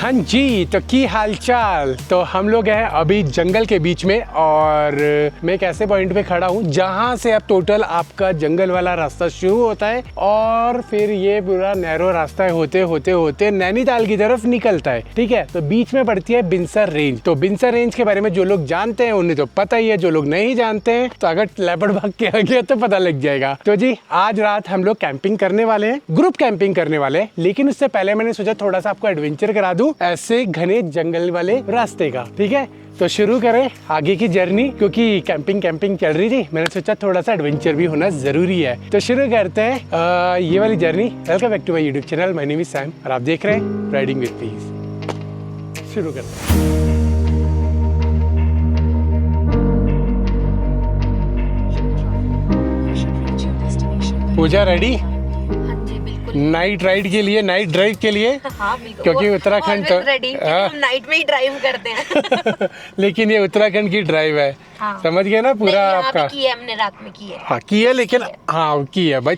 हाँ जी, तो की हालचाल। तो हम लोग हैं अभी जंगल के बीच में और मैं एक ऐसे पॉइंट पे खड़ा हूँ जहाँ से अब टोटल आपका जंगल वाला रास्ता शुरू होता है और फिर ये पूरा नैरो रास्ता होते होते होते नैनीताल की तरफ निकलता है। ठीक है, तो बीच में पड़ती है बिनसर रेंज। तो बिनसर रेंज के बारे में जो लोग जानते हैं उन्हें तो पता ही है, जो लोग नहीं जानते हैं तो अगर लेपर्ड भाग के आ गया तो पता लग जाएगा। तो जी आज रात हम लोग कैंपिंग करने वाले हैं, ग्रुप कैंपिंग करने वाले हैं, लेकिन उससे पहले मैंने सोचा थोड़ा सा आपको एडवेंचर करा दूं ऐसे घने जंगल वाले रास्ते का। ठीक है, तो शुरू करें आगे की जर्नी, क्योंकि कैंपिंग चल रही थी, मैंने सोचा थोड़ा सा एडवेंचर भी होना जरूरी है। तो शुरू करते हैं ये वाली journey. Welcome back to my YouTube channel, my name is Sam और आप देख रहे हैं राइडिंग विद पीस। शुरू करते हैं। पूजा रेडी नाइट राइड के लिए, नाइट ड्राइव के लिए? हाँ, क्योंकि उत्तराखंड तो हम नाइट में ही ड्राइव करते हैं। लेकिन ये उत्तराखंड की ड्राइव है। हाँ। समझ गए ना पूरा आपका? की है हमने, रात में की है। हाँ की है, लेकिन हाँ की है भाई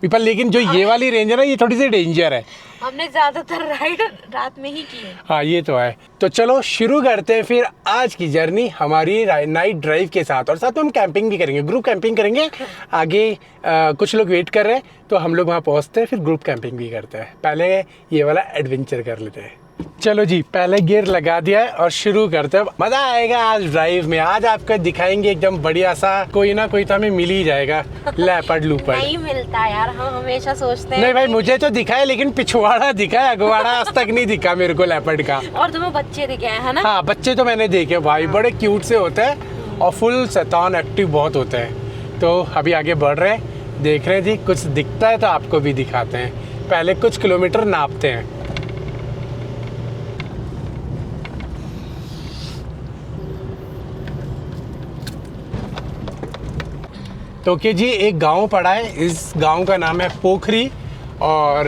पर लेकिन जो ये वाली रेंज है ना, ये थोड़ी सी डेंजर है। हमने ज्यादातर राइड रात में ही की है। हाँ ये तो है। तो चलो शुरू करते हैं फिर आज की जर्नी हमारी नाइट ड्राइव के साथ, और साथ में हम कैंपिंग भी करेंगे, ग्रुप कैंपिंग करेंगे। आगे कुछ लोग वेट कर रहे हैं तो हम लोग वहाँ पहुँचते हैं, फिर ग्रुप कैंपिंग भी करते हैं। पहले ये वाला एडवेंचर कर लेते हैं। चलो जी, पहले गियर लगा दिया है और शुरू करते हैं। मजा आएगा आज ड्राइव में। आज आपको दिखाएंगे एकदम बढ़िया सा, कोई ना कोई तो हमें मिल ही जाएगा लेपर्ड लूपर्ड। नहीं मिलता यार, हम हमेशा सोचते हैं। नहीं भाई, मुझे तो दिखा है, लेकिन पिछवाड़ा दिखा है, अगवाड़ा आज तक नहीं दिखा मेरे को लेपर्ड का। और तुम्हें बच्चे दिखे हैं ना? हाँ, बच्चे तो मैंने देखे भाई, बड़े क्यूट से होते हैं और फुल शैतान एक्टिव बहुत होते हैं। तो अभी आगे बढ़ रहे हैं, देख रहे हैं जी, कुछ दिखता है तो आपको भी दिखाते हैं। पहले कुछ किलोमीटर नापते हैं। तो कि जी एक गांव पड़ा है, इस गांव का नाम है पोखरी, और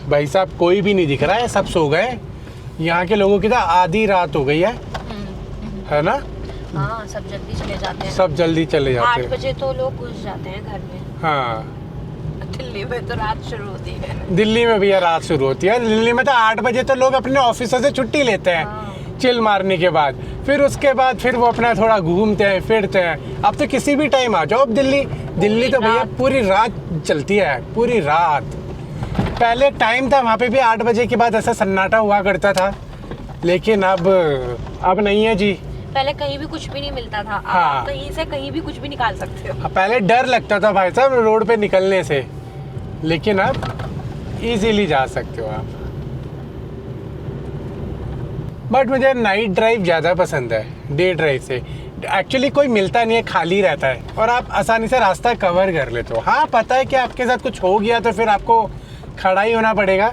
भाई साहब कोई भी नहीं दिख रहा है, सब सो गए। यहाँ के लोगों की तो आधी रात हो गई है ना? हाँ, सब जल्दी चले जाते हैं। सब जल्दी चले जाते हैं। 8 बजे तो लोग घुस जाते हैं घर में। हाँ, दिल्ली में तो रात शुरू होती है। दिल्ली में भी रात शुरू होती है। दिल्ली में तो 8 बजे तो लोग अपने ऑफिस से छुट्टी लेते हैं। हाँ। चिल मारने के बाद फिर उसके बाद फिर वो अपना थोड़ा घूमते हैं फिरते हैं। अब तो किसी भी टाइम आ जाओ। अब दिल्ली तो भैया पूरी रात चलती है, पूरी रात। पहले टाइम था वहाँ पे भी 8 बजे के बाद ऐसा सन्नाटा हुआ करता था, लेकिन अब नहीं है जी। पहले कहीं भी कुछ भी नहीं मिलता था। हाँ। कहीं से कहीं भी कुछ भी निकाल सकते हो। पहले डर लगता था भाई साहब रोड पे निकलने से, लेकिन अब इजीली जा सकते हो आप। बट मुझे नाइट ड्राइव ज़्यादा पसंद है डे ड्राइव से। एक्चुअली कोई मिलता नहीं है, खाली रहता है और आप आसानी से रास्ता कवर कर लेते हो। हाँ, पता है कि आपके साथ कुछ हो गया तो फिर आपको खड़ा ही होना पड़ेगा,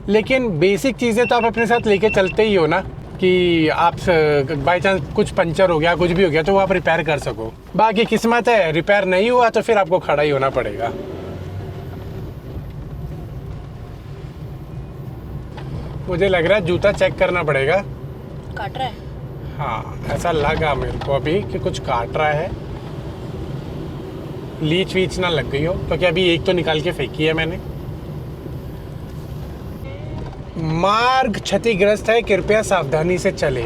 लेकिन बेसिक चीज़ें तो आप अपने साथ लेके चलते ही हो ना, कि आप बाई चांस कुछ पंचर हो गया, कुछ भी हो गया तो वो आप रिपेयर कर सको। बाकी किस्मत है, रिपेयर नहीं हुआ तो फिर आपको खड़ा ही होना पड़ेगा। मुझे लग रहा है जूता चेक करना पड़ेगा। काट रहा है? हाँ, ऐसा लगा मेरे को अभी कि कुछ काट रहा है। लीच वीच ना लग गई हो, क्योंकि अभी एक तो निकाल के फेंकी है मैंने। मार्ग क्षतिग्रस्त है, कृपया सावधानी से चले।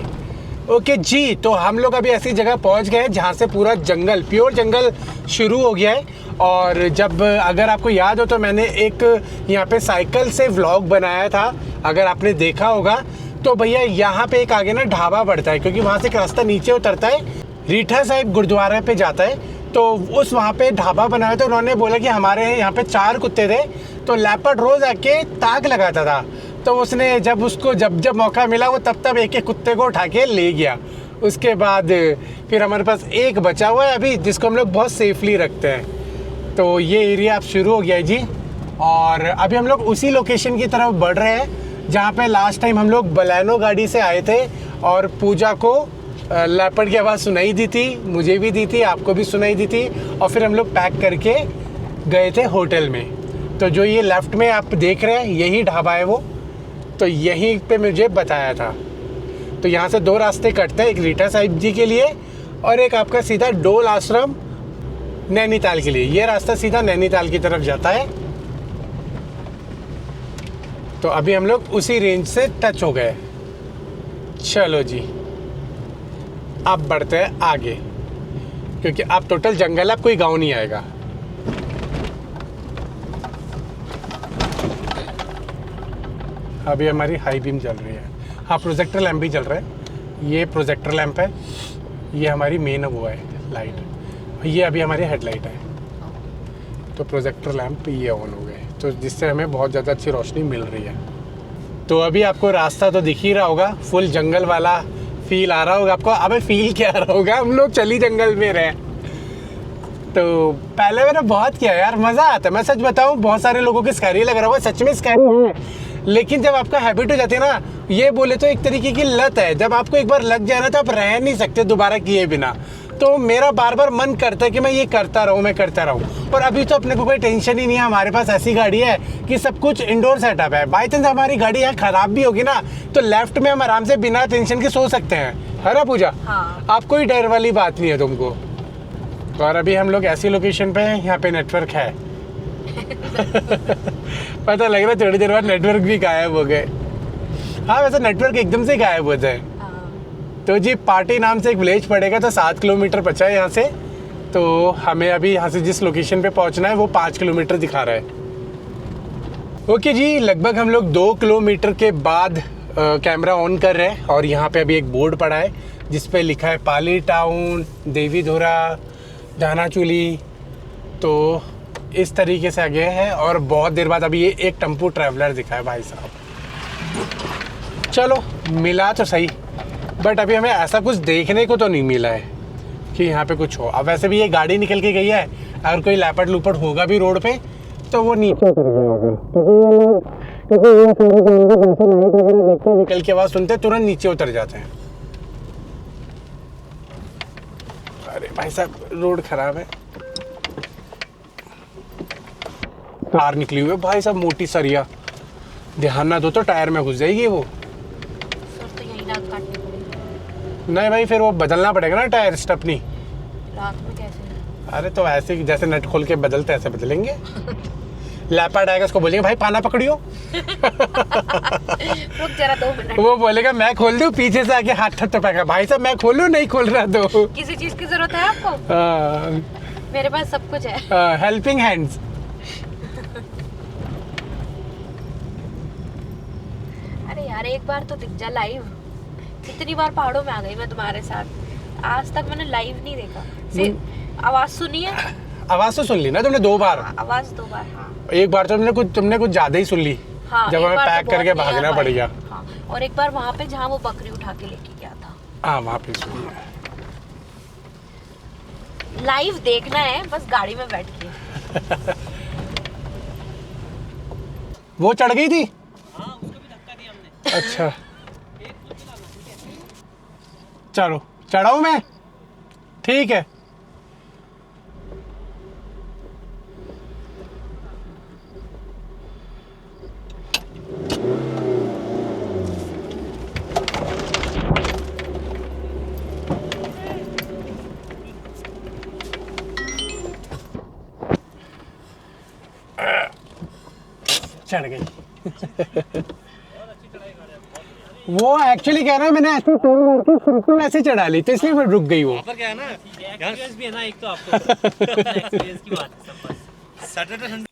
ओके जी, तो हम लोग अभी ऐसी जगह पहुंच गए हैं जहाँ से पूरा जंगल, प्योर जंगल शुरू हो गया है। और जब अगर आपको याद हो तो मैंने एक यहाँ पे साइकिल से व्लॉग बनाया था, अगर आपने देखा होगा तो भैया यहाँ पे एक आगे ना ढाबा पड़ता है, क्योंकि वहाँ से एक रास्ता नीचे उतरता है, रीठा साहिब गुरुद्वारा पे जाता है। तो उस वहाँ पे ढाबा बनाया था, उन्होंने बोला कि हमारे यहाँ पे 4 कुत्ते थे, तो लेपर्ड रोज आके ताक लगाता था। तो उसने जब मौका मिला वो तब एक एक कुत्ते को उठा के ले गया। उसके बाद फिर हमारे पास एक बचा हुआ है अभी, जिसको हम लोग बहुत सेफली रखते हैं। तो ये एरिया अब शुरू हो गया है जी, और अभी हम लोग उसी लोकेशन की तरफ बढ़ रहे हैं जहाँ पे लास्ट टाइम हम लोग बलेनो गाड़ी से आए थे और पूजा को लेपर्ड की आवाज़ सुनाई दी थी, मुझे भी दी थी, आपको भी सुनाई दी थी, और फिर हम लोग पैक करके गए थे होटल में। तो जो ये लेफ्ट में आप देख रहे हैं यही ढाबा है वो, तो यहीं पे मुझे बताया था। तो यहाँ से 2 रास्ते कटते हैं, एक रीठा साहिब जी के लिए और एक आपका सीधा डोल आश्रम नैनीताल के लिए। ये रास्ता सीधा नैनीताल की तरफ जाता है। तो अभी हम लोग उसी रेंज से टच हो गए। चलो जी, अब बढ़ते हैं आगे, क्योंकि अब टोटल जंगल है, अब कोई गांव नहीं आएगा। अभी हमारी हाई बीम चल रही है। हाँ, प्रोजेक्टर लैंप भी चल रहा है। ये प्रोजेक्टर लैंप है, ये हमारी मेन वो है लाइट, ये अभी हमारी हेडलाइट है। तो प्रोजेक्टर लैंप ये ऑन हो गए, तो जिससे हमें बहुत ज़्यादा अच्छी रोशनी मिल रही है। तो अभी आपको रास्ता तो दिख ही रहा होगा, फुल जंगल वाला फील आ रहा होगा आपको। अबे फील क्या आ रहा होगा, हम लोग चली जंगल में रहे। तो पहले मैंने बहुत किया यार, मज़ा आता है। मैं सच बताऊं, बहुत सारे लोगों को स्कैरी लग रहा होगा, सच में स्कैरी है, लेकिन जब आपका हैबिट हो जाती है ना, ये बोले तो एक तरीके की लत है। जब आपको एक बार लग जाए ना, तो आप रह नहीं सकते दोबारा किए बिना। तो मेरा बार बार मन करता है कि मैं ये करता रहूँ, मैं करता रहूँ। और अभी तो अपने को कोई टेंशन ही नहीं है, हमारे पास ऐसी गाड़ी है कि सब कुछ इंडोर सेटअप है। बाई चांस हमारी गाड़ी यहाँ ख़राब भी होगी ना, तो लेफ्ट में हम आराम से बिना टेंशन के सो सकते हैं, है ना पूजा? हाँ। आप कोई डर वाली बात नहीं है तुमको। तो और अभी हम लोग ऐसी लोकेशन पे हैं, यहाँ पे नेटवर्क है। पता लग रहा है थोड़ी देर बाद नेटवर्क भी गायब हो गए। हाँ, वैसे नेटवर्क एकदम से गायब होता है। तो जी, पार्टी नाम से एक विलेज पड़ेगा, तो 7 किलोमीटर बचा है यहाँ से। तो हमें अभी यहाँ से जिस लोकेशन पे पहुँचना है वो 5 किलोमीटर दिखा रहा है। ओके जी, लगभग हम लोग 2 किलोमीटर के बाद कैमरा ऑन कर रहे हैं, और यहाँ पे अभी एक बोर्ड पड़ा है जिस पे लिखा है पाली टाउन, देवी धुरा, दानाचूली। तो इस तरीके से आगे है, और बहुत देर बाद अभी ये एक टेम्पो ट्रैवलर दिखा है भाई साहब। चलो, मिला तो सही, बट अभी हमें ऐसा कुछ देखने को तो नहीं मिला है कि यहाँ पे कुछ हो। अब वैसे भी ये गाड़ी निकल के गई है, अगर कोई लैपट लूपट होगा भी रोड पे तो वो नीचे उतर गया होगा, क्योंकि ये सारे जानवर जैसे लाइट वगैरह देखते हैं, निकल की आवाज़ सुनते तुरंत नीचे उतर जाते हैं। अरे भाई साहब, रोड खराब है। कार निकली हुई है भाई साहब, मोटी सरिया, ध्यान ना दो तो टायर में घुस जाएगी वो। तो यही रात काटनी पड़ेगी। नहीं भाई, फिर वो बदलना पड़ेगा ना टायर, स्टपनी। रात में कैसे? अरे तो ऐसे ही जैसे नट खोल के बदलते ऐसे बदलेंगे। लैपर्ड आएगा, उसको बोलेंगे भाई पाना पकड़ियो। रुक जरा 2 मिनट। वो बोलेगा मैं खोल दूं, पीछे से आके हाथ थपथपाएगा, भाई साहब मैं खोलूं, नहीं खोल रहा तो। किसी चीज की जरूरत है आपको? मेरे पास सब कुछ है। Helping hands. अरे यार, एक बार तो दिख जा लाइव। कितनी बार पहाड़ों में आ गई मैं तुम्हारे साथ, आज तक मैंने लाइव नहीं देखा। सिर्फ आवाज सुनी है। आवाज तो सुन ली ना तुमने 2 बार? आवाज 2 बार, हाँ। एक बार तो तुमने कुछ ज्यादा ही सुन ली। हाँ, जब हमें तो पैक करके भागना पड़ गया। हाँ, और एक बार वहाँ पे जहाँ वो बकरी उठा के लेके गया था। हाँ, वहाँ पे सुनी। लाइव देखना है बस, गाड़ी में बैठ के। वो चढ़ गई थी? हाँ, उसको भी धक्का दिया हमने। अच्छा, चलो चढ़ाऊं मैं? ठीक है। चढ़ गई। वो एक्चुअली कह रहा है मैंने ऐसे टर्न मार के बिल्कुल ऐसे चढ़ा ली, तो इसलिए फिर रुक गई वो। पर क्या है ना, एक्सपीरियंस भी है ना, एक तो आपको एक्सपीरियंस की बात है सब बस। Saturday Sunday.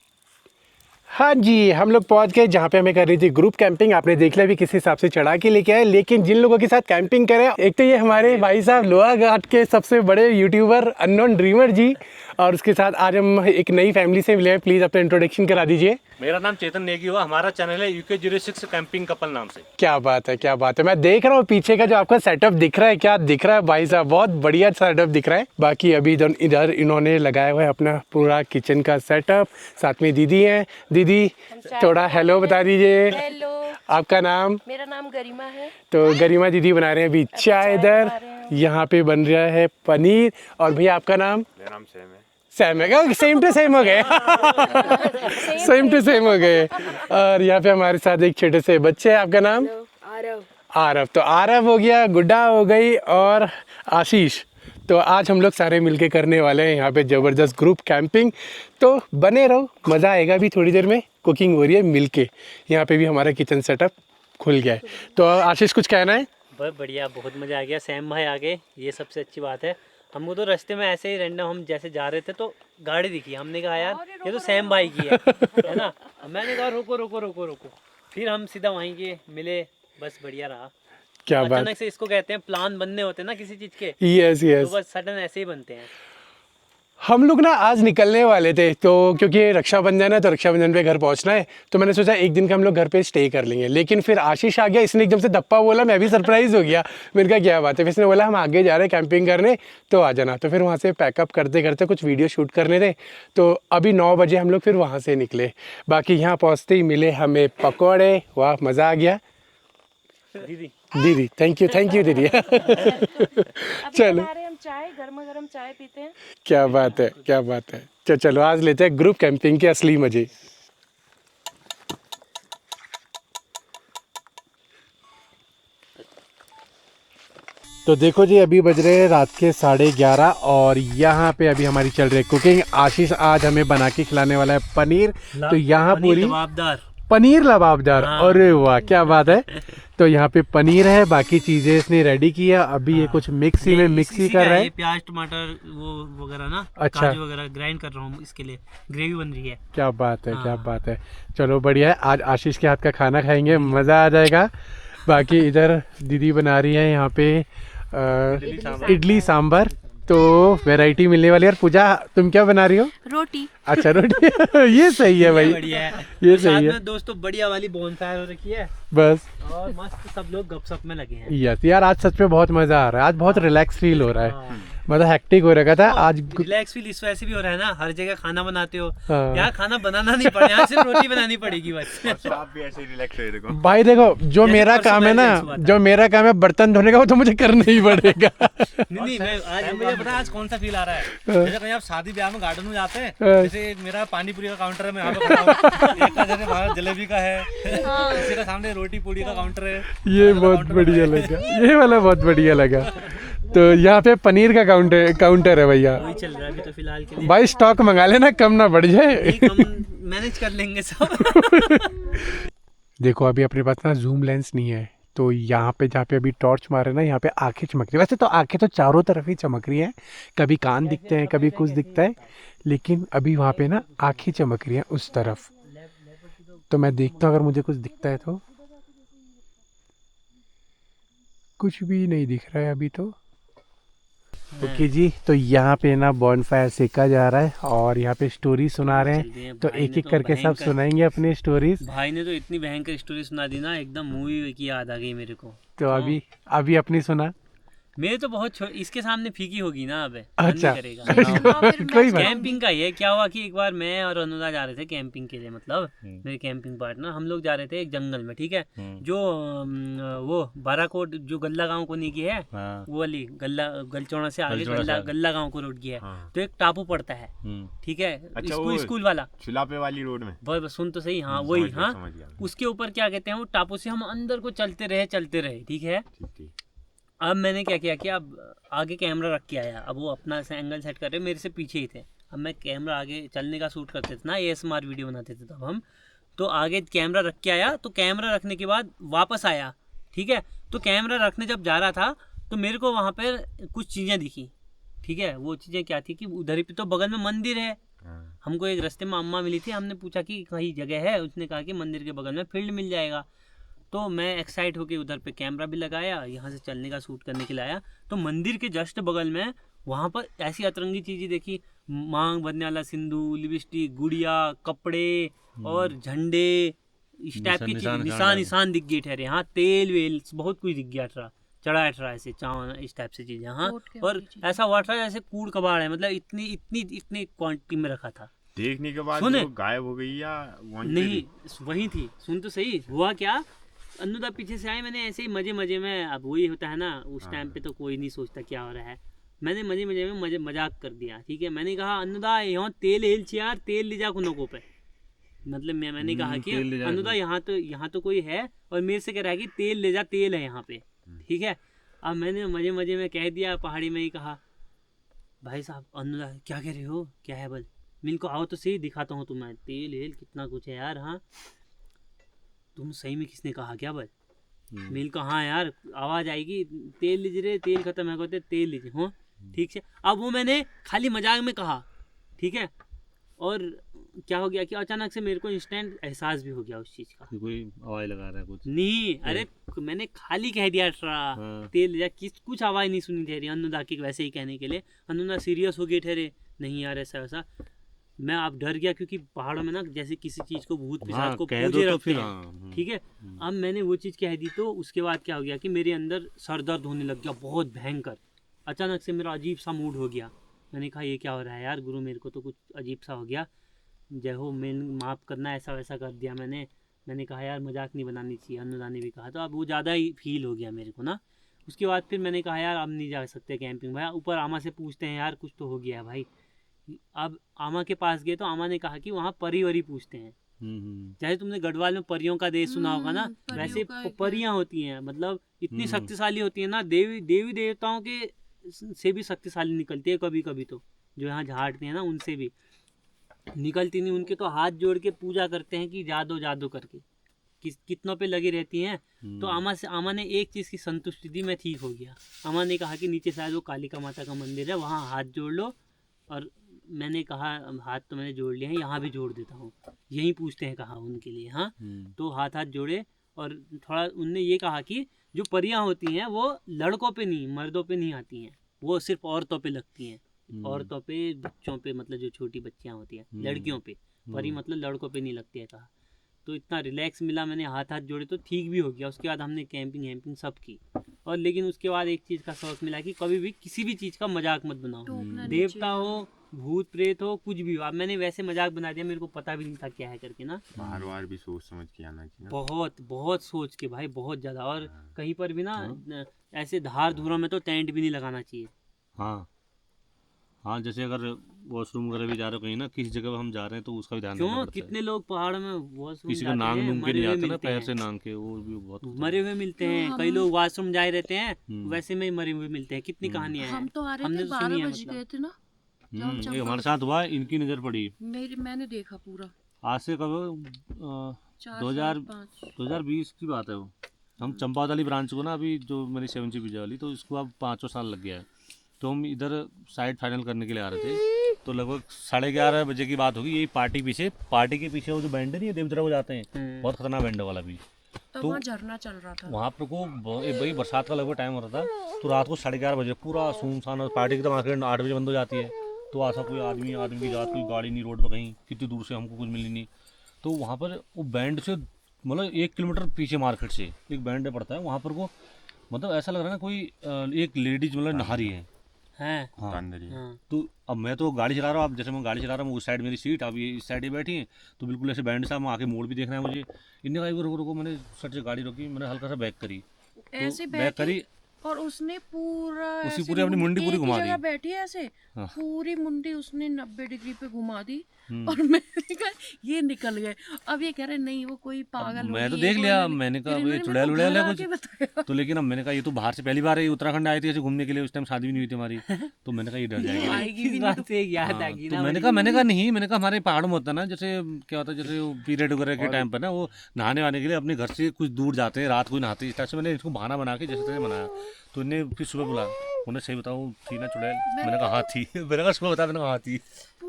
हाँ जी, हम लोग पहुंच गए जहाँ पे हमें कर रही थी ग्रुप कैंपिंग। आपने देख लिया भी किस हिसाब से चढ़ा के लेके आए, लेकिन जिन लोगों के साथ कैंपिंग करें, एक तो ये हमारे भाई साहब लोहा घाट के सबसे बड़े यूट्यूबर अननोन ड्रीमर जी, और उसके साथ आज हम एक नई फैमिली से मिले हैं। प्लीज़ अपना इंट्रोडक्शन करा दीजिए। मेरा नाम चेतन नेगी हुआ, हमारा चैनल है UK06 कैंपिंग कपल नाम से। क्या बात है, क्या बात है। मैं देख रहा हूँ पीछे का जो आपका सेटअप दिख रहा है, क्या दिख रहा है भाई साहब, बहुत बढ़िया सेटअप दिख रहा है। बाकी अभी इधर इन्होंने लगाया हुआ है अपना पूरा किचन का सेटअप। साथ में दीदी हैं। दीदी थोड़ा हेलो बता दीजिए। हेलो। आपका नाम? मेरा नाम गरिमा है। तो गरिमा दीदी बना रहे हैं अभी चाय इधर, यहाँ पे बन रहा है पनीर। और भैया आपका नाम? मेरा नाम सैम है। सैम है, सेम टू सेम हो गए। सेम टू सेम हो गए। और यहाँ पे हमारे साथ एक छोटे से बच्चे हैं। आपका नाम? आरव। आरव। तो आरव हो गया, गुड्डा हो गई, और आशीष। तो आज हम लोग सारे मिलके करने वाले हैं यहाँ पे ज़बरदस्त ग्रुप कैंपिंग। तो बने रहो, मज़ा आएगा। भी थोड़ी देर में कुकिंग हो रही है मिलके। यहाँ पे भी हमारा किचन सेटअप खुल गया है। तो आशीष कुछ कहना है? बहुत बढ़िया, बहुत मज़ा आ गया। सैम भाई आ गए, ये सबसे अच्छी बात है। हमको तो रास्ते में ऐसे ही रैंडम हम जैसे जा रहे थे तो गाड़ी दिखी, हमने कहा यार ये तो सैम भाई की है ना। मैंने कहा रुको रुको रुको रुको, फिर हम सीधा वहीं के मिले, बस बढ़िया रहा। क्या बात। अचानक से इसको कहते हैं प्लान बनने होते हैं ना किसी चीज़ के, यस यस। तो बस सडन ऐसे ही बनते हैं। हम लोग ना आज निकलने वाले थे, तो क्योंकि रक्षाबंधन है तो रक्षाबंधन पे घर पहुंचना है, तो मैंने सोचा एक दिन का हम लोग घर पे स्टे कर लेंगे। लेकिन फिर आशीष आ गया, इसने एकदम से दप्पा बोला, मैं भी सरप्राइज हो गया। मैंने कहा क्या बात है, फिर इसने बोला हम आगे जा रहे हैं कैंपिंग करने, तो आ जाना। तो फिर वहाँ से पैकअप करते करते कुछ वीडियो शूट करने थे, तो अभी 9 बजे हम लोग फिर वहाँ से निकले। बाकी यहाँ पहुँचते ही मिले हमें पकौड़े, वाह मज़ा आ गया। दीदी थैंक यू दीदी। चलो हम चाय, गर्मा गर्म चाय पीते हैं। क्या बात है, क्या बात है। चलो आज लेते हैं ग्रुप कैंपिंग के असली मजे। तो देखो जी, अभी बज रहे हैं रात के 11:30 और यहाँ पे अभी हमारी चल रही है कुकिंग। आशीष आज हमें बना के खिलाने वाला है पनीर। तो यहाँ पूरी पनीर लबाबदार, अरे वाह क्या बात है। तो यहाँ पे पनीर है, बाकी चीजें इसने रेडी की है। अभी ये कुछ मिक्सी में मिक्सी कर रहा है, प्याज टमाटर वो वगैरह ना, अच्छा काजू वगैरह ग्राइंड कर रहा हूँ, इसके लिए ग्रेवी बन रही है। क्या बात है, क्या बात है। चलो बढ़िया है, आज आशीष के हाथ का खाना खाएंगे, मज़ा आ जाएगा। बाकी इधर दीदी बना रही है यहाँ पे इडली सांभर, तो वैरायटी मिलने वाली है। और पूजा तुम क्या बना रही हो? रोटी। अच्छा रोटी। ये सही है भाई, बढ़िया है। ये सही है दोस्तों, बढ़िया वाली बोनफायर हो रखी है बस, और मस्त सब लोग गपशप में लगे हैं। यस यार, आज सच में बहुत मजा आ रहा है। आज बहुत रिलैक्स फील हो रहा है, मतलब हेक्टिक हो रखा था आज। रिलैक्स फील इस वजह से भी हो रहा है ना, हर जगह खाना बनाते हो, हाँ। यहाँ खाना बनाना नहीं पड़े, यहाँ सिर्फ रोटी बनानी पड़ेगी बस। तो आप भी ऐसे ही रिलैक्स रहे देखो भाई। देखो जो मेरा काम है ना, जो मेरा काम है बर्तन धोने का, वो तो मुझे करना ही पड़ेगा। नहीं मैं आज मुझे पता है आज कौन सा फील आ रहा है। जैसे कहीं आप शादी ब्याह में गार्डन में जाते हैं, जैसे मेरा पानी पूरी का काउंटर है, मैं यहाँ पे खड़ा हूँ, एक का जैसे बाहर जलेबी का है, किसी का सामने रोटी पूरी का काउंटर है। ये बहुत बढ़िया लगा, ये वाला बहुत बढ़िया लगा। तो यहाँ पे पनीर का काउंटर है भैया, वही चल रहा है अभी तो फिलहाल के लिए। भाई स्टॉक मंगा लेना, कम ना बढ़ जाए। मैनेज कर लेंगे सब। देखो अभी अपने पास ना जूम लेंस नहीं है, तो यहाँ पे जहाँ पे अभी टॉर्च मारे ना, यहाँ पे आंखें चमक रही है। वैसे तो आंखें तो चारों तरफ ही चमक रही हैं, कभी कान दिखते हैं, कभी कुछ दिखता है, लेकिन अभी वहाँ पे ना आंखें चमक रही हैं उस तरफ। तो मैं देखता हूँ अगर मुझे कुछ दिखता है तो। कुछ भी नहीं दिख रहा है अभी तो। ओके जी, तो यहाँ पे ना बॉनफायर सेका जा रहा है और यहाँ पे स्टोरी सुना रहे हैं, तो एक एक करके सब सुनाएंगे अपने स्टोरीज। भाई ने तो इतनी भयंकर स्टोरी सुना दी ना, एकदम मूवी की याद आ गई मेरे को। तो अभी अपनी सुना। मेरे तो बहुत इसके सामने फीकी होगी ना अब। अच्छा करेगा। कोई बात। कैंपिंग का ये क्या हुआ कि एक बार मैं और अनुदा जा रहे थे कैंपिंग के लिए, मतलब मेरे कैंपिंग पार्टनर, हम लोग जा रहे थे एक जंगल में, ठीक है, जो वो बाराकोट जो गल्ला गांव को नहीं की है, वो वाली गलचौड़ा से आगे गल्ला गांव को रोड की है, तो एक टापू पड़ता है, ठीक है, स्कूल वाला छुलापे वाली रोड में। बस सुन तो सही, हाँ वही, हाँ उसके ऊपर क्या कहते हैं, वो टापू से हम अंदर को चलते रहे, ठीक है। अब मैंने क्या किया कि अब आगे कैमरा रख के आया, अब वो अपना एंगल सेट कर रहे, मेरे से पीछे ही थे। अब मैं कैमरा आगे चलने का शूट करते थे ना, ASMR वीडियो बनाते थे तब हम, तो आगे कैमरा रख के आया, तो कैमरा रखने के बाद वापस आया, ठीक है। तो कैमरा रखने जब जा रहा था तो मेरे को वहाँ पर कुछ चीज़ें दिखी, ठीक है। वो चीज़ें क्या थी कि उधर ही तो बगल में मंदिर है, हमको एक रास्ते में अम्मा मिली थी, हमने पूछा कि कहीं जगह है, उसने कहा कि मंदिर के बगल में फील्ड मिल जाएगा। तो मैं एक्साइट होके उधर पे कैमरा भी लगाया, यहाँ से चलने का शूट करने के लिए आया, तो मंदिर के जस्ट बगल में वहाँ पर ऐसी अतरंगी चीज़ें देखी, मांग बनने वाला सिंदूर, लिपस्टिक, गुड़िया, कपड़े और झंडे, इस टाइप की निशान दिख गए ठहरे। हाँ तेल वेल बहुत कुछ दिख गया चढ़ा ऐसे चावल, इस टाइप से चीज़ें। हाँ और ऐसा हुआ था जैसे कूड़ कबाड़ है, मतलब इतनी क्वांटिटी में रखा था। देखने के बाद वो गायब हो गई या नहीं, वही थी। सुन तो सही, हुआ क्या, अनुदा पीछे से आए, मैंने ऐसे ही मजे में, अब वही होता है ना उस टाइम पे, तो कोई नहीं सोचता क्या हो रहा है, मैंने मजे में मजाक कर दिया, ठीक है। मैंने कहा अनुदा यहाँ तेल हेल यार, तेल ले जा कुनों को पे, मतलब मैंने कहा कि अनुदा यहाँ तो कोई है और मेरे से कह रहा है कि तेल ले जा, तेल है यहाँ पे, ठीक है। अब मैंने मजे में कह दिया, पहाड़ी में ही कहा, भाई साहब अनुदा क्या कह रहे हो, क्या है बल, मिल को आओ तो सही, दिखाता हूँ तुम्हें, तेल हेल कितना कुछ है यार। हाँ तुम सही में, किसने कहा क्या बल, मैंने कहा हाँ यार आवाज़ आएगी, तेल लीजिए रे, तेल खत्म है, कहते तेल लीजिए। हाँ ठीक है। अब वो मैंने खाली मजाक में कहा, ठीक है, और क्या हो गया कि अचानक से मेरे को इंस्टेंट एहसास भी हो गया उस चीज़ का, कोई आवाज़ लगा रहा है कुछ नहीं, अरे मैंने खाली कह दिया तेल या कुछ आवाज़ नहीं सुनी ठहरी। अनुदा की वैसे ही कहने के लिए अनुदा सीरियस हो गई ठहरे, नहीं यार ऐसा वैसा। मैं अब डर गया क्योंकि पहाड़ों में ना जैसे किसी चीज़ को भूत पिशाच को पूजे रखते हैं, ठीक है। अब मैंने वो चीज़ कह दी तो उसके बाद क्या हो गया कि मेरे अंदर सर दर्द होने लग गया बहुत भयंकर। अचानक से मेरा अजीब सा मूड हो गया। मैंने कहा ये क्या हो रहा है यार गुरु, मेरे को तो कुछ अजीब सा हो गया, जय हो, मैं माफ़ करना, ऐसा वैसा कर दिया मैंने कहा यार मजाक नहीं बनानी चाहिए, अनुदा ने भी कहा। तो अब वो ज़्यादा ही फील हो गया मेरे को ना। उसके बाद फिर मैंने कहा यार अब नहीं जा सकते कैंपिंग भाई, ऊपर आमा से पूछते हैं यार, कुछ तो हो गया भाई। अब आमा के पास गए तो आमा ने कहा कि वहाँ परी वरी पूछते हैं, जैसे तुमने गढ़वाल में परियों का देश सुना होगा ना, वैसे परियां होती हैं, मतलब इतनी शक्तिशाली होती है ना, देवी देवताओं के से भी शक्तिशाली निकलती है कभी कभी, तो जो यहाँ झाड़ते हैं ना उनसे भी निकलती नहीं, उनके तो हाथ जोड़ के पूजा करते हैं कि जादू करके कितनों पे लगी रहती हैं। तो आमा ने एक चीज़ की संतुष्टि दी, मैं ठीक हो गया। आमा ने कहा कि नीचे शायद वो कालिका माता का मंदिर है, वहाँ हाथ जोड़ लो। और मैंने कहा हाथ तो मैंने जोड़ लिए हैं, यहाँ भी जोड़ देता हूँ, यहीं पूछते हैं कहा उनके लिए। हाँ तो हाथ जोड़े और थोड़ा उनने ये कहा कि जो परियां होती हैं वो लड़कों पे नहीं मर्दों पे नहीं आती हैं, वो सिर्फ औरतों पे लगती हैं, औरतों पे बच्चों पे, मतलब जो छोटी बच्चियां होती हैं लड़कियों पे, परी मतलब लड़कों पे नहीं लगती है कहा। तो इतना रिलैक्स मिला, मैंने हाथ जोड़े तो ठीक भी हो गया। उसके बाद हमने कैंपिंग सब की। और लेकिन उसके बाद एक चीज़ का शौक मिला कि कभी भी किसी भी चीज़ का मजाक मत बनाओ, देवता हो भूत प्रेत हो कुछ भी हो। अब मैंने वैसे मजाक बना दिया, मेरे को पता भी नहीं था क्या है करके ना। बार बार भी सोच समझ के आना चाहिए, बहुत सोच के भाई, बहुत ज़्यादा। और कहीं पर भी ना ऐसे धार धूरा में तो टेंट भी नहीं लगाना चाहिए। हाँ जैसे अगर वॉशरूम वगैरह भी जा रहे हो कहीं ना, किसी जगह हम जा रहे हैं तो उसका भी ध्यान रखना पड़ता है। कितने लोग पहाड़ में वॉशरूम किसी का नांग नूंग के नहीं आते ना, पैर से नांग के, वो भी बहुत मरे हुए मिलते हैं। कई लोग वॉशरूम जाए रहते हैं वैसे में ही मरे हुए मिलते हैं। कितनी कहानियां हैं। हम तो आ रहे थे 12 बज गए थे ना, ये हमारे साथ हुआ, इनकी नज़र पड़ी, मैंने देखा पूरा। आज से कब 2020 की बात है वो। हम चंपावत वाली ब्रांच को ना, अभी जो मेरी 7G पिज्जा वाली, तो इसको अब 5 साल लग गया है। तो हम इधर साइड फाइनल करने के लिए आ रहे थे, तो लगभग 11:30 बजे की बात होगी। यही पार्टी के पीछे वो जो बैंड नहीं है देवद्रा को जाते हैं, बहुत खतरनाक बैंड वाला भी। तो वहाँ झरना चल रहा था, वहाँ पर को भाई बरसात का लगभग टाइम हो रहा था। तो रात को 11:30 बजे पूरा सुनसान, और पार्टी की तो मार्केट 8 बजे बंद हो जाती है। तो ऐसा कोई आदमी की जात, कोई गाड़ी नहीं रोड पर, कहीं कितनी दूर से हमको कुछ मिली नहीं। तो वहाँ पर वो बैंड से मतलब 1 किलोमीटर पीछे मार्केट से एक बैंड पड़ता है, वहाँ पर को मतलब ऐसा लग रहा है ना कोई एक लेडीज मतलब नहा रही है। हाँ। तो अब मैं तो गाड़ी चला रहा हूँ, अब जैसे मैं गाड़ी चला रहा हूँ, उस साइड मेरी सीट, अब ये इस साइड ही बैठी है, तो बिल्कुल ऐसे बैंड साहब आके मोड़ भी देखना है मुझे। इनने कहा रुको, मैंने सट से गाड़ी रोकी, मैंने हल्का सा बैक करी, ऐसे बैक करी, और उसने पूरी अपनी मुंडी पूरी घुमा दी। बैठी ऐसे पूरी मुंडी उसने 90 डिग्री पे घुमा दी। और मैंने कहा ये निकल गए। अब ये कह रहे नहीं वो कोई पागल, मैं तो देख लिया, मैंने कहा ये चुड़ैल उड़ैल है कुछ। तो लेकिन अब मैंने कहा ये तो बाहर से पहली बार है, उत्तराखंड आई थी ऐसे घूमने के लिए, उस टाइम शादी भी नहीं हुई थी हमारी। तो मैंने कहा ये डर जाएगी। याद आ गई ना। मैंने कहा नहीं, मैंने कहा हमारे पहाड़ों में होता है ना, जैसे क्या होता है, जैसे पीरियड वगैरह के टाइम पर ना वो नहाने वाने के लिए अपने घर से कुछ दूर जाते हैं, रात को नहाते। इस टाइप से मैंने इसको बहाना बना के जैसे तैसे बनाया। तो इन्हें फिर सुबह बोला, उन्हें सही बताऊँ थी ना चुड़ैल? मैंने कहा हाँ थी। मैंने कहा सुबह बता, मैंने कहा हाँ थी।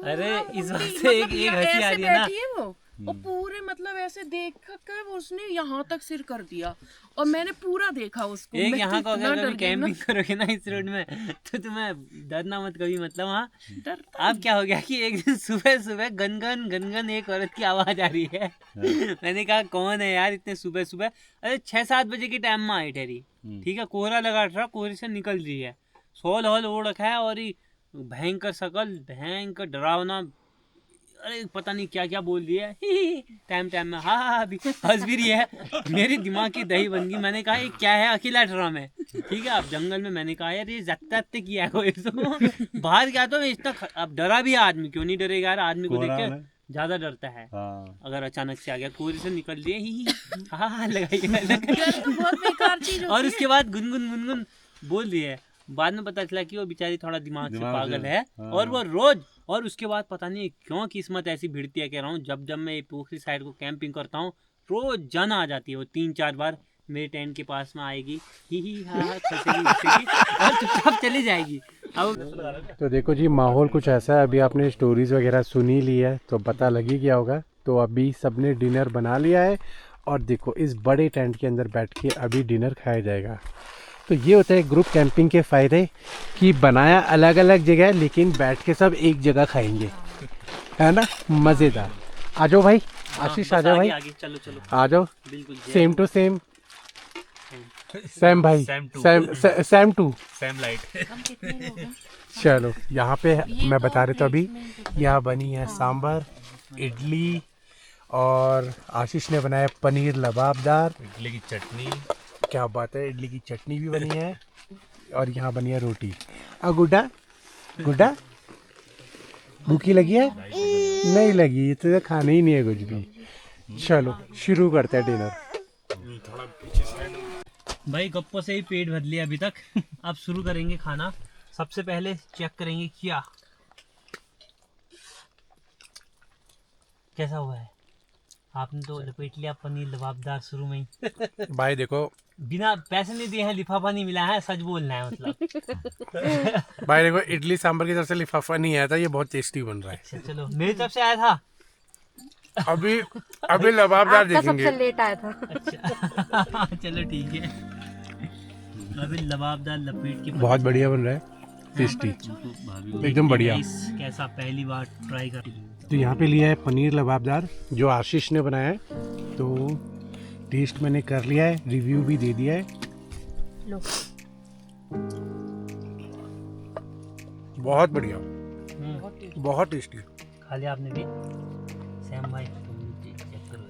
अरे इस बात से एक हंसी आ रही है ना, वो पूरे मतलब ऐसे देख कर उसने यहाँ तक सिर कर दिया और मैंने पूरा देखा उसको। एक यहाँ को अगर कभी कैंपिंग करोगे ना इस रोड में, तो तुम्हें डरना मत कभी। मतलब वहाँ अब क्या हो गया कि एक दिन सुबह गनगन एक औरत की आवाज आ रही है। मैंने कहा कौन है यार इतने सुबह? अरे 6-7 बजे के टाइम में आई ठहरी, ठीक है, कोहरा लगा था, कोहरे से निकल रही है, सोल हॉल ओढ़ रखा है और भयंकर शकल, भयंकर डरावना। अरे पता नहीं क्या बोल रही है टाइम में। हाँ अभी हंस भी रही है। मेरी दिमाग की दही बन गई। मैंने कहा ये क्या है, अकेला ड्रामा है, ठीक है। अब जंगल में मैंने कहा यार ये जत्ते किया है कोई तो बाहर गया तो इतना अब डरा भी है आदमी, क्यों नहीं डरेगा यार, आदमी को देख के ज्यादा डरता है। अगर अचानक से आ गया, कोहरे से निकल दिए हाँ लगाइए। और उसके बाद गुनगुन बोल रही है। बाद में पता चला कि वो बेचारी थोड़ा दिमाग से पागल है। और वो रोज, और उसके बाद पता नहीं क्यों किस्मत ऐसी भिड़ती है, कह रहा हूँ जब मैं पोखरी साइड को कैंपिंग करता हूँ रोज जन आ जाती है। वो 3-4 बार मेरे टेंट के पास में आएगी, ही हा हा खसेगी उसेगी और चुपचाप चली जाएगी। अब तो देखो जी, माहौल कुछ ऐसा है। अभी आपने स्टोरीज वगैरह सुनी ली है तो पता लगी गया होगा। तो अभी सबने डिनर बना लिया है और देखो इस बड़े टेंट के अंदर बैठ के अभी डिनर खाया जाएगा। तो ये होता है ग्रुप कैंपिंग के फ़ायदे कि बनाया अलग अलग जगह है लेकिन बैठ के सब एक जगह खाएंगे, है ना, मज़ेदार। आ जाओ भाई, आशीष आ जाओ भाई, आगे चलो चलो, आ जाओ। बिल्कुल सेम टू सेम, सैम भाई, सैम टू सेम लाइट। हम कितने लोग हैं? चलो यहाँ पे ये मैं तो बता रहा था अभी प्लेट में यहाँ बनी है सांभर, इडली और आशीष ने बनाया पनीर लबाबदार। इडली की चटनी, क्या बात है, इडली की चटनी भी बनी है और यहाँ बनी है रोटी। और गुड्डा, गुड्डा भूखी लगी है? नहीं लगी, तो खाना ही नहीं है कुछ भी। चलो शुरू करते हैं डिनर। भाई गप्पों से ही पेट भर लिया अभी तक। अब शुरू करेंगे खाना। सबसे पहले चेक करेंगे क्या कैसा हुआ है। आपने तो लपेट लिया पनीर लबाबदार शुरू में ही, भाई देखो, बिना पैसे नहीं दिए हैं, लिफाफा नहीं मिला है, सच बोलना है मतलब। भाई देखो, इडली सांभर की तरफ से लिफाफा नहीं आया था, ये बहुत टेस्टी बन रहा है। अच्छा चलो, मेरी तरफ से आया था। अभी अभी लबाबदार आपका सबसे देखेंगे। लेट आया था। अच्छा चलो ठीक है। अभी लबाबदार लपेट के बहुत बढ़िया बन रहा है, टेस्टी, एकदम बढ़िया। कैसा, पहली बार ट्राई कर। तो यहाँ पे लिया है पनीर लबाबदार जो आशीष ने बनाया है। तो टेस्ट मैंने कर लिया है, रिव्यू भी दे दिया है। लो, बहुत बढ़िया, बहुत टेस्टी। खा लिया आपने भी? सैम भाई तुम भी चेक करो।